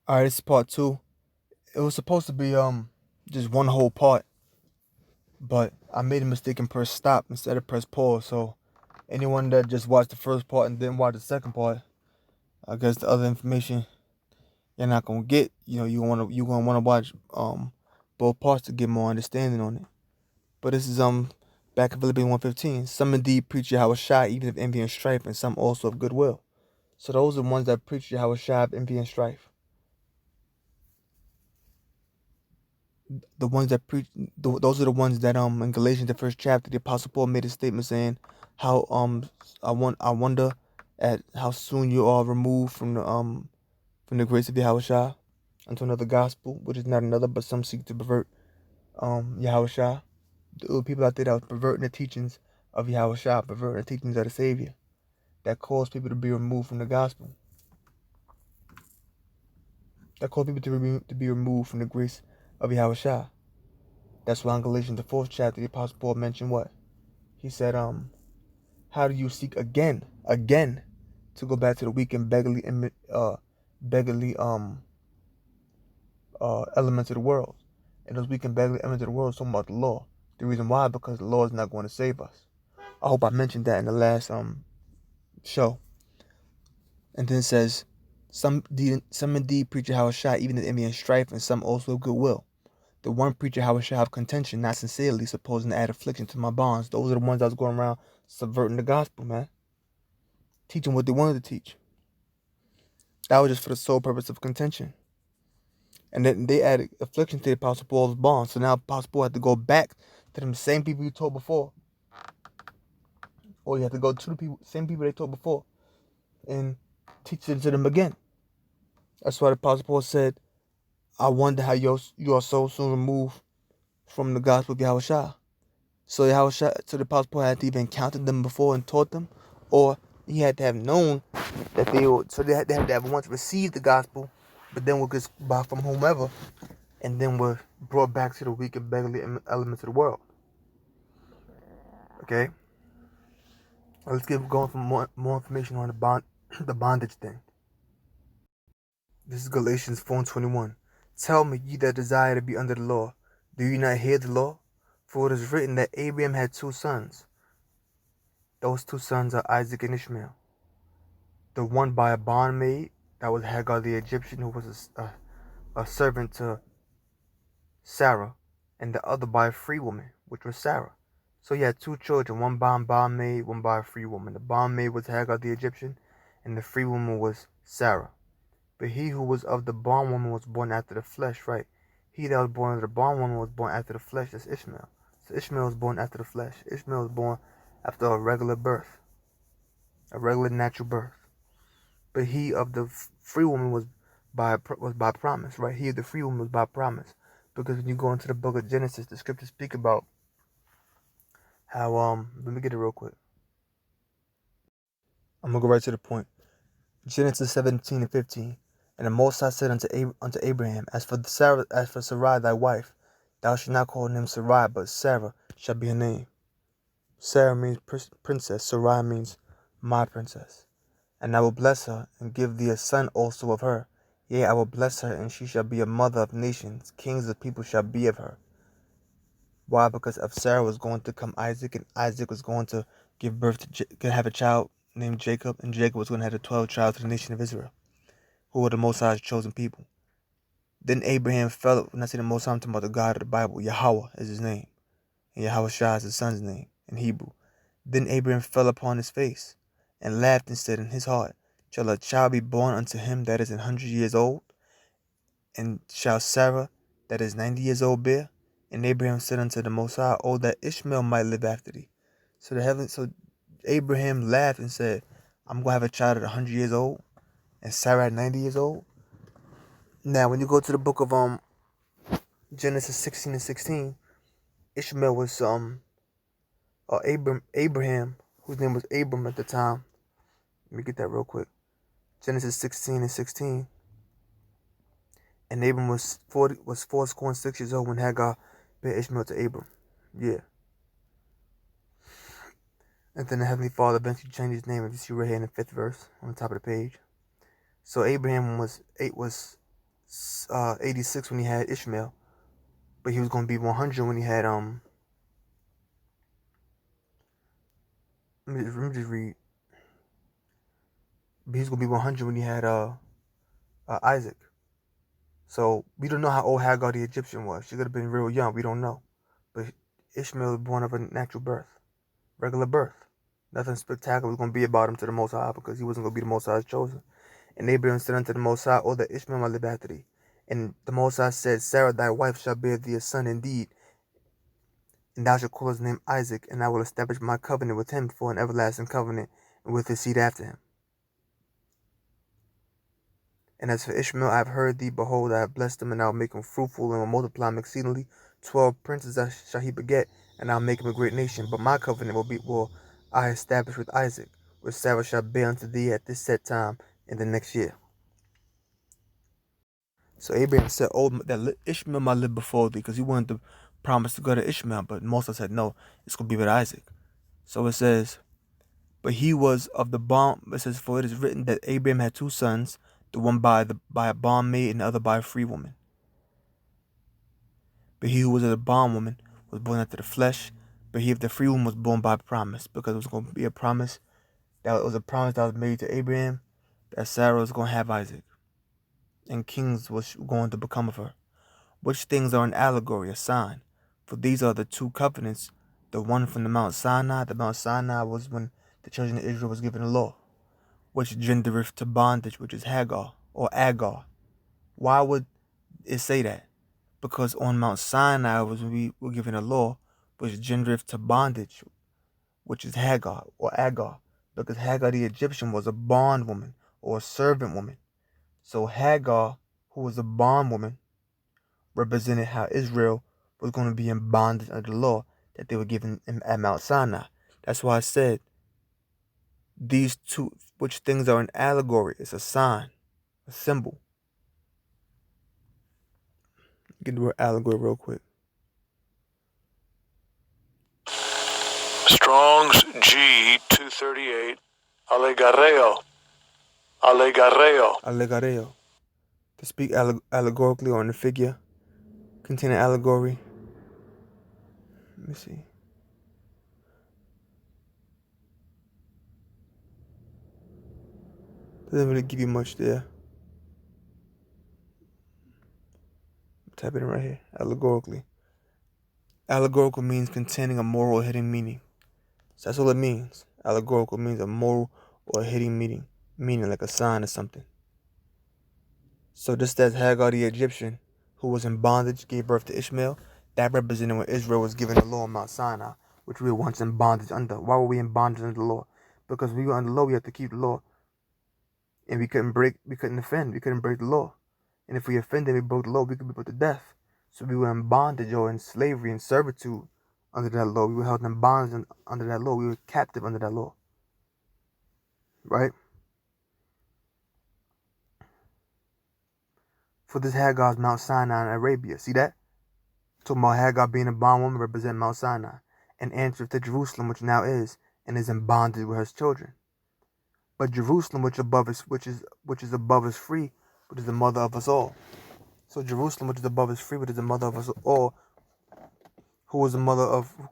All right, this is part two. It was supposed to be just one whole part, but I made a mistake and pressed stop instead of press pause. So anyone that just watched the first part and didn't watch the second part, I guess the other information you're not gonna get. You gonna wanna watch both parts to get more understanding on it. But this is back in Philippians 1:15. Some indeed preach Yahweh Shai, even of envy and strife, and some also of goodwill. So those are the ones that preach Yahweh Shai of envy and strife. The ones that preach, those are the ones that in Galatians the first chapter, the Apostle Paul made a statement saying how I wonder at how soon you are removed from the grace of Yahweh Shai unto another gospel, which is not another, but some seek to pervert Yahweh Shai. There were people out there that was perverting the teachings of Yahweh Shai, perverting the teachings of the Savior, that caused people to be removed from the gospel, that caused people to be removed from the grace of Yahweh Shai. That's why in Galatians the fourth chapter, the Apostle Paul mentioned what? He said, how do you seek again, to go back to the weak and beggarly elements of the world? And those weak and beggarly elements of the world is talking about the law. The reason why, because the law is not going to save us. I hope I mentioned that in the last show. And then it says, some indeed preach how a shot, even in envy and strife, and some also goodwill. The one preacher how shall have contention, not sincerely, supposing to add affliction to my bonds. Those are the ones that was going around subverting the gospel, man. Teaching what they wanted to teach. That was just for the sole purpose of contention. And then they added affliction to the Apostle Paul's bonds. So now Apostle Paul had to go back to them same people he told before. Or you have to go to the same people they told before and teach it to them again. That's why the Apostle Paul said, I wonder how you are so soon removed from the gospel of Yahushua. So so the Apostle Paul had to even encountered them before and taught them, or he had to have known that they would. So they had to have once received the gospel, but then were just by from whomever, and then were brought back to the weak and beggarly elements of the world. Okay, let's get going for more information on the bondage thing. This is Galatians 4:21. Tell me, ye that desire to be under the law, do you not hear the law? For it is written that Abraham had two sons. Those two sons are Isaac and Ishmael. The one by a bondmaid, that was Hagar the Egyptian, who was a servant to Sarah, and the other by a free woman, which was Sarah. So he had two children, one by a bondmaid, one by a free woman. The bondmaid was Hagar the Egyptian, and the free woman was Sarah. But he who was of the bondwoman was born after the flesh, right? He that was born of the bondwoman was born after the flesh, that's Ishmael. So Ishmael was born after the flesh. Ishmael was born after a regular birth, a regular natural birth. But he of the free woman was by promise, right? He of the free woman was by promise, because when you go into the book of Genesis, the scriptures speak about how let me get it real quick. I'm gonna go right to the point. Genesis 17:15. And the Most High said unto Abraham, as for Sarai thy wife, thou shalt not call her name Sarai, but Sarah shall be her name. Sarah means princess. Sarai means my princess. And I will bless her, and give thee a son also of her. Yea, I will bless her, and she shall be a mother of nations. Kings of people shall be of her. Why? Because of Sarah was going to come Isaac, and Isaac was going to give birth to have a child named Jacob, and Jacob was going to have the 12 tribes of the nation of Israel, who were the Most High's chosen people. Then Abraham fell. When I say the Most High, I'm talking about the God of the Bible. Yahweh is his name, and Yahweh Shai is his son's name in Hebrew. Then Abraham fell upon his face, and laughed and said in his heart, shall a child be born unto him that is 100 years old? And shall Sarah that is 90 years old bear? And Abraham said unto the Most High, oh, that Ishmael might live after thee. So Abraham laughed and said, I'm going to have a child at 100 years old, and Sarah at 90 years old? Now, when you go to the book of Genesis 16:16, Ishmael was Abraham, whose name was Abram at the time. Let me get that real quick. Genesis 16:16. And Abram was 4 score and 6 years old when Hagar bare Ishmael to Abram. Yeah. And then the Heavenly Father eventually changed his name, if you see right here in the 5th verse on the top of the page. So Abraham was 86 when he had Ishmael, but he was going to be 100 when he had Let me just read. But he's going to be 100 when he had Isaac. So we don't know how old Hagar the Egyptian was. She could have been real young. We don't know. But Ishmael was born of a natural birth, regular birth. Nothing spectacular was going to be about him to the Most High, because he wasn't going to be the Most High's chosen. And Abraham said unto the Most High, "Oh, that Ishmael might live after thee." And the Most High said, "Sarah thy wife shall bear thee a son indeed, and thou shalt call his name Isaac, and I will establish my covenant with him for an everlasting covenant, and with his seed after him. And as for Ishmael, I have heard thee. Behold, I have blessed him, and I will make him fruitful, and will multiply him exceedingly. 12 princes shall he beget, and I will make him a great nation. But my covenant will I establish with Isaac, which Sarah shall bear unto thee at this set time in the next year." So Abraham said, "Oh, that Ishmael might live before thee," because he wanted the promise to go to Ishmael, but Moses said, "No, it's going to be with Isaac." So it says, "But he was of the bond." It says, "For it is written that Abraham had two sons, the one by a bondmaid and the other by a free woman. But he who was of the bondwoman was born after the flesh, but he of the free woman was born by promise," because it was going to be a promise that was made to Abraham, that Sarah was going to have Isaac, and kings was going to become of her. Which things are an allegory, a sign? For these are the two covenants, the one from the Mount Sinai. The Mount Sinai was when the children of Israel was given the law, which gendereth to bondage, which is Hagar or Agar. Why would it say that? Because on Mount Sinai was when we were given a law, which gendereth to bondage, which is Hagar or Agar. Because Hagar the Egyptian was a bondwoman or a servant woman. So Hagar, who was a bondwoman, represented how Israel was going to be in bondage under the law that they were given at Mount Sinai. That's why I said these two, which things are an allegory, it's a sign, a symbol. Get the word allegory real quick. Strong's G 238. Alegareo. Alegareo. Alegareo. To speak allegorically or in a figure, containing allegory. Let me see. Doesn't really give you much there. Type it in right here. Allegorically. Allegorical means containing a moral or hidden meaning. So that's all it means. Allegorical means a moral or a hidden meaning like a sign or something. So just as Hagar the Egyptian, who was in bondage, gave birth to Ishmael, that represented when Israel was given the law on Mount Sinai, which we were once in bondage under. Why were we in bondage under the law? Because we were under the law, we had to keep the law. And we couldn't offend, we couldn't break the law. And if we offended, we broke the law, we could be put to death. So we were in bondage or in slavery and servitude under that law. We were held in bondage under that law. We were captive under that law. Right? For this Hagar's Mount Sinai in Arabia. See that? Talking about Hagar being a bondwoman representing Mount Sinai. And answereth to Jerusalem, which now is, and is in bondage with her children. But Jerusalem, which is above is free, which is the mother of us all. So Jerusalem, which is above is free, which is the mother of us all, who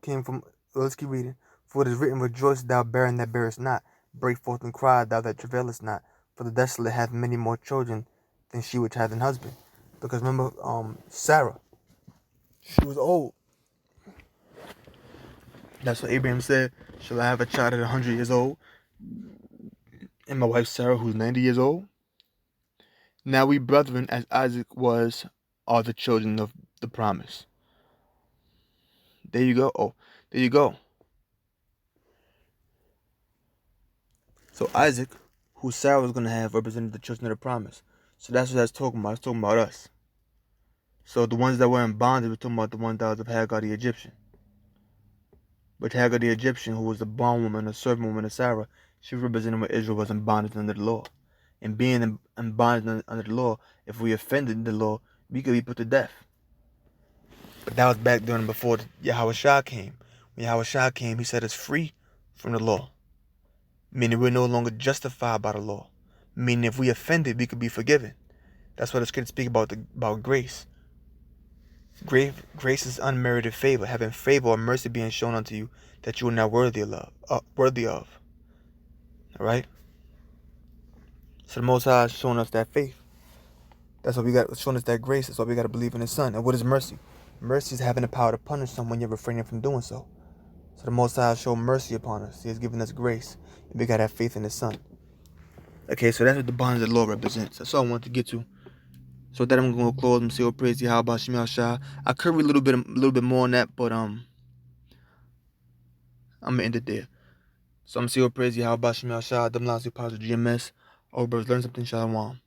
came from, let's keep reading. For it is written, "Rejoice, thou barren that bearest not. Break forth and cry, thou that travailest not. For the desolate hath many more children than she which hath an husband." Because remember, Sarah, she was old. That's what Abraham said. "Shall I have a child at 100 years old? And my wife Sarah, who's 90 years old? Now we brethren, as Isaac was, are the children of the promise." There you go. Oh, there you go. So Isaac, who Sarah was going to have, represented the children of the promise. So that's what that's talking about. It's talking about us. So the ones that were in bondage, we're talking about the ones that was of Hagar the Egyptian. But Hagar the Egyptian, who was the bondwoman, a servant woman of Sarah, she represented when Israel was in bondage under the law. And being in bondage under the law, if we offended the law, we could be put to death. But that was back during before Yahushua came. When Yahushua came, he set us free from the law. Meaning we're no longer justified by the law. Meaning if we offended, we could be forgiven. That's what the scripture speak about grace. Grace is unmerited favor, having favor or mercy being shown unto you that you are not worthy of. All right. So the Most High is showing us that faith. That's what we got, showing us that grace. That's why we got to believe in His Son. And what is mercy? Mercy is having the power to punish someone you're refraining from doing so. So the Most High showed mercy upon us. He has given us grace. And we got to have faith in His Son. Okay, so that's what the bonds of the law represents. That's all I wanted to get to. So with that, I'm going to close and say, "Oh, praise Yahweh, Bashim Yahshua." I could read a little bit more on that, but I'm going to end it there. So I'm going to say, "Oh, praise Yahweh, Bashim Yahshua." Them last two parts of GMS. Oh, brothers, learn something. Shalom.